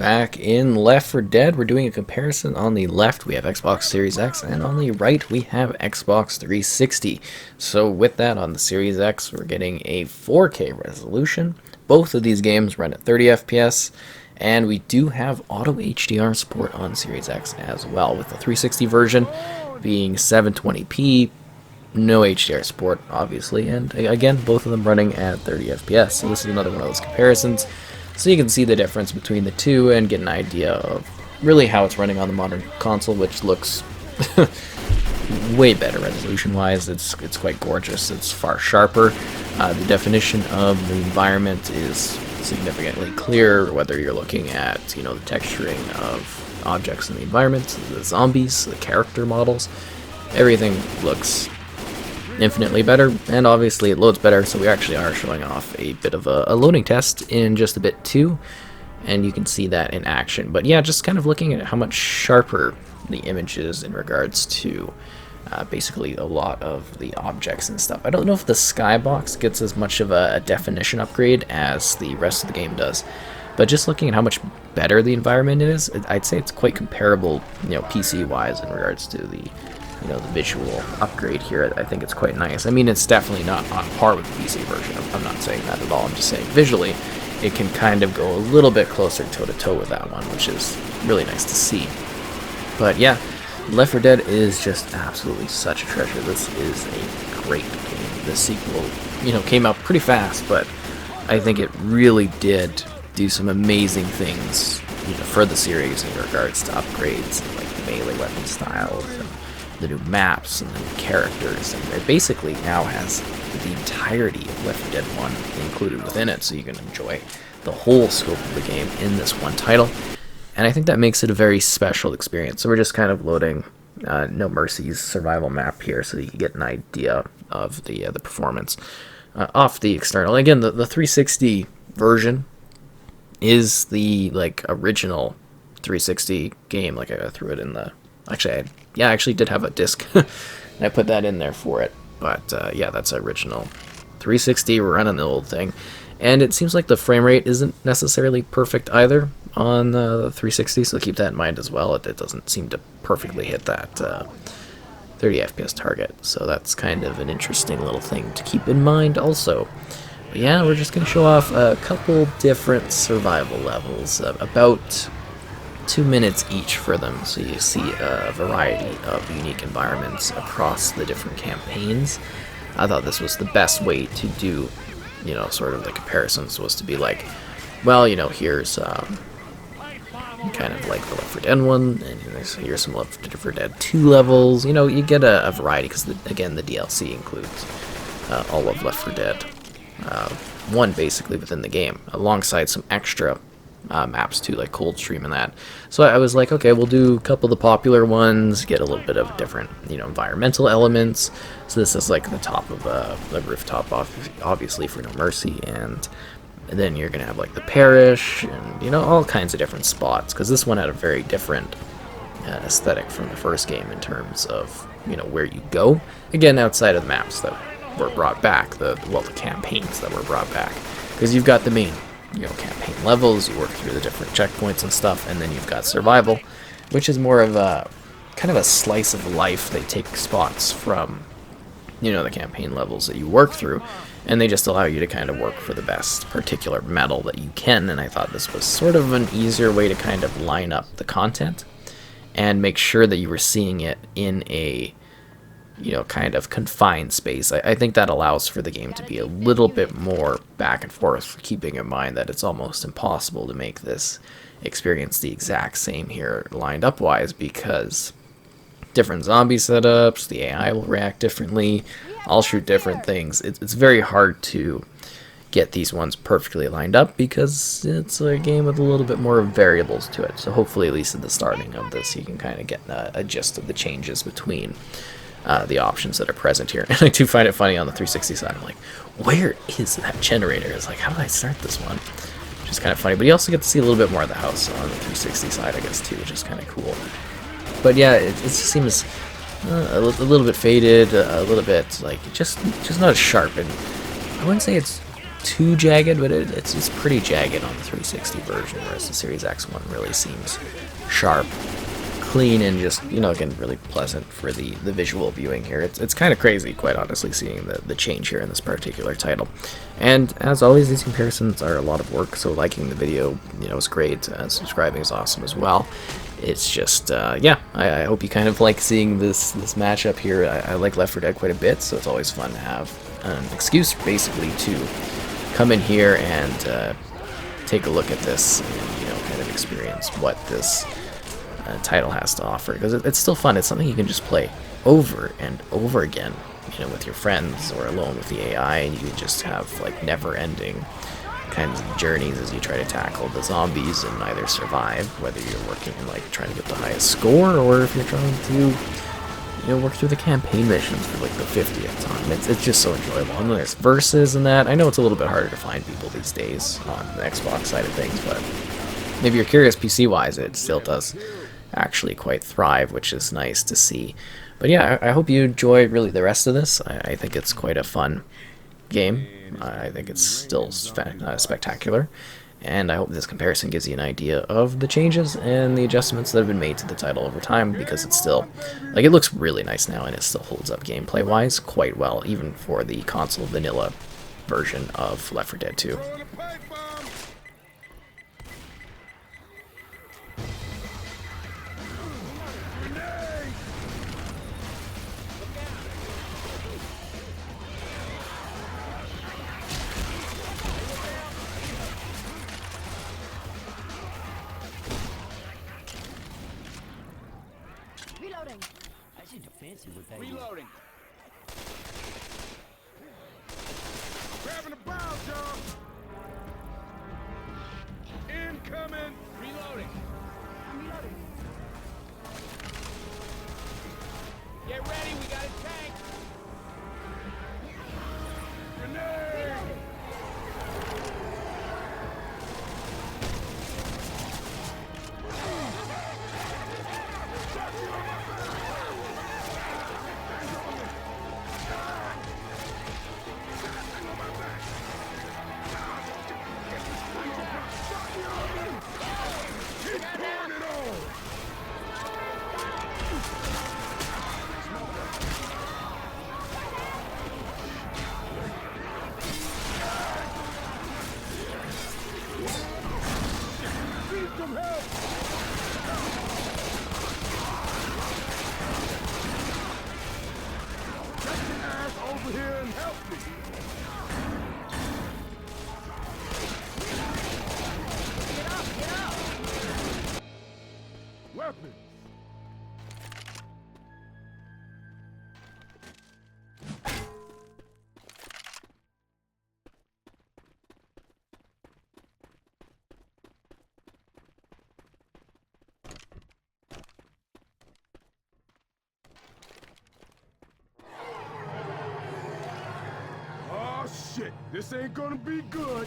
Back in Left 4 Dead, we're doing a comparison. On the left, we have Xbox Series X, and on the right, we have Xbox 360. So with that, on the Series X, we're getting a 4K resolution. Both of these games run at 30 FPS, and we do have auto HDR support on Series X as well, with the 360 version being 720p, no HDR support, obviously, and again, both of them running at 30 FPS. So this is another one of those comparisons. So you can see the difference between the two and get an idea of really how it's running on the modern console, which looks way better resolution-wise. It's quite gorgeous. It's far sharper. The definition of the environment is significantly clearer, whether you're looking at, the texturing of objects in the environment, the zombies, the character models. Everything looks infinitely better, and obviously it loads better, so we actually are showing off a bit of a loading test in just a bit too, and you can see that in action. But yeah, just kind of looking at how much sharper the image is in regards to basically a lot of the objects and stuff. I don't know if the skybox gets as much of a definition upgrade as the rest of the game does, but just looking at how much better the environment is, I'd say it's quite comparable, PC wise, in regards to the the visual upgrade here. I think it's quite nice. I mean, it's definitely not on par with the PC version. I'm not saying that at all. I'm just saying visually, it can kind of go a little bit closer toe-to-toe with that one, which is really nice to see. But yeah, Left 4 Dead is just absolutely such a treasure. This is a great game. The sequel, came out pretty fast, but I think it really did do some amazing things, for the series in regards to upgrades, and, like the melee weapon styles, and the new maps and the new characters, and it basically now has the entirety of Left 4 Dead 1 included within it, so you can enjoy the whole scope of the game in this one title, and I think that makes it a very special experience. So we're just kind of loading No Mercy's survival map here so that you can get an idea of the performance off the external. Again, the 360 version is the original 360 game. I threw it in the... Actually, I actually did have a disc, and I put that in there for it. But yeah, that's original 360. We're running the old thing, and it seems like the frame rate isn't necessarily perfect either on the 360. So keep that in mind as well. It doesn't seem to perfectly hit that 30 FPS target. So that's kind of an interesting little thing to keep in mind also. But yeah, we're just going to show off a couple different survival levels, about 2 minutes each for them, so you see a variety of unique environments across the different campaigns. I thought this was the best way to do, sort of the comparisons, was to be like, well, here's kind of like the Left 4 Dead one, and here's some Left 4 Dead 2 levels. You get a variety, because again, the DLC includes all of Left 4 Dead 1 basically within the game, alongside some extra maps too, like Coldstream and that. So I was like, okay, we'll do a couple of the popular ones, get a little bit of different, environmental elements. So this is like the top of the rooftop, obviously, for No Mercy, and then you're gonna have like the parish, and all kinds of different spots, because this one had a very different aesthetic from the first game in terms of where you go. Again, outside of the maps that were brought back, the campaigns that were brought back, because you've got the main campaign levels, you work through the different checkpoints and stuff, and then you've got survival, which is more of a kind of a slice of life. They take spots from the campaign levels that you work through, and they just allow you to kind of work for the best particular medal that you can. And I thought this was sort of an easier way to kind of line up the content and make sure that you were seeing it in a kind of confined space. I think that allows for the game to be a little bit more back and forth, keeping in mind that it's almost impossible to make this experience the exact same here lined up wise, because different zombie setups, the AI will react differently, I'll shoot different things. It's very hard to get these ones perfectly lined up, because it's a game with a little bit more variables to it. So hopefully, at least at the starting of this, you can kind of get a gist of the changes between the options that are present here. And I do find it funny on the 360 side. I'm like, where is that generator? It's like, how did I start this one? Which is kind of funny. But you also get to see a little bit more of the house on the 360 side, I guess, too, which is kind of cool. But yeah, it just seems a little bit faded, a little bit like just not as sharp. And I wouldn't say it's too jagged, but it's pretty jagged on the 360 version, whereas the Series X one really seems sharp, clean, and just, you know, again, really pleasant for the visual viewing here. It's kind of crazy, quite honestly, seeing the change here in this particular title. And as always, these comparisons are a lot of work, so liking the video, you know, is great. Subscribing is awesome as well. It's just, yeah, I hope you kind of like seeing this matchup here. I like Left 4 Dead quite a bit, so it's always fun to have an excuse, basically, to come in here and take a look at this and, you know, kind of experience what this title has to offer, because it's still fun. It's something you can just play over and over again, you know, with your friends or alone with the AI, and you can just have like never-ending kinds of journeys as you try to tackle the zombies and either survive, whether you're working in like trying to get the highest score, or if you're trying to, you know, work through the campaign missions for like the 50th time. It's just so enjoyable. And there's verses and that. I know it's a little bit harder to find people these days on the Xbox side of things, but if you're curious PC-wise, it still does actually quite thrive, which is nice to see. But yeah, I hope you enjoy really the rest of this. I think it's quite a fun game. I think it's still spectacular, and I hope this comparison gives you an idea of the changes and the adjustments that have been made to the title over time, because it's still, like, it looks really nice now, and it still holds up gameplay wise quite well, even for the console vanilla version of Left 4 Dead 2. Reloading. I see fancy with that. Reloading. Grabbing the bow, John. Incoming. Reloading. I'm reloading. Get ready, we got a tank. Grenade. Some help! Get your ass over here and help me! Get up! Weapons! Oh shit, this ain't gonna be good.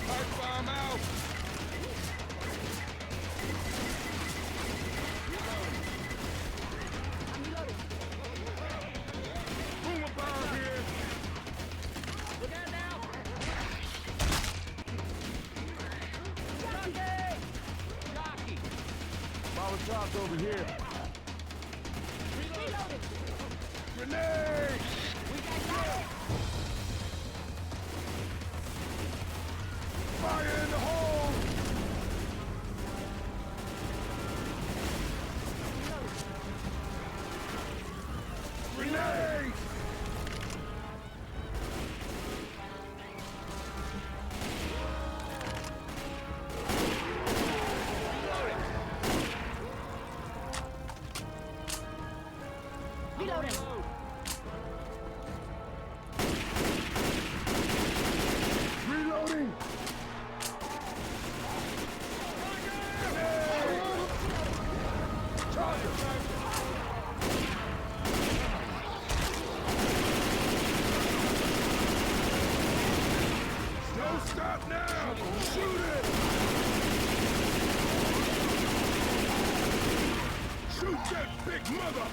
Pipe bomb out. Boomer bomb here. Look out now! Jockey! Molotov's over here. Reloading! Grenade! We got you! Fire in the hole! Grenade! Reloading! Reloading! Don't stop now! Shoot it! Shoot that big mother!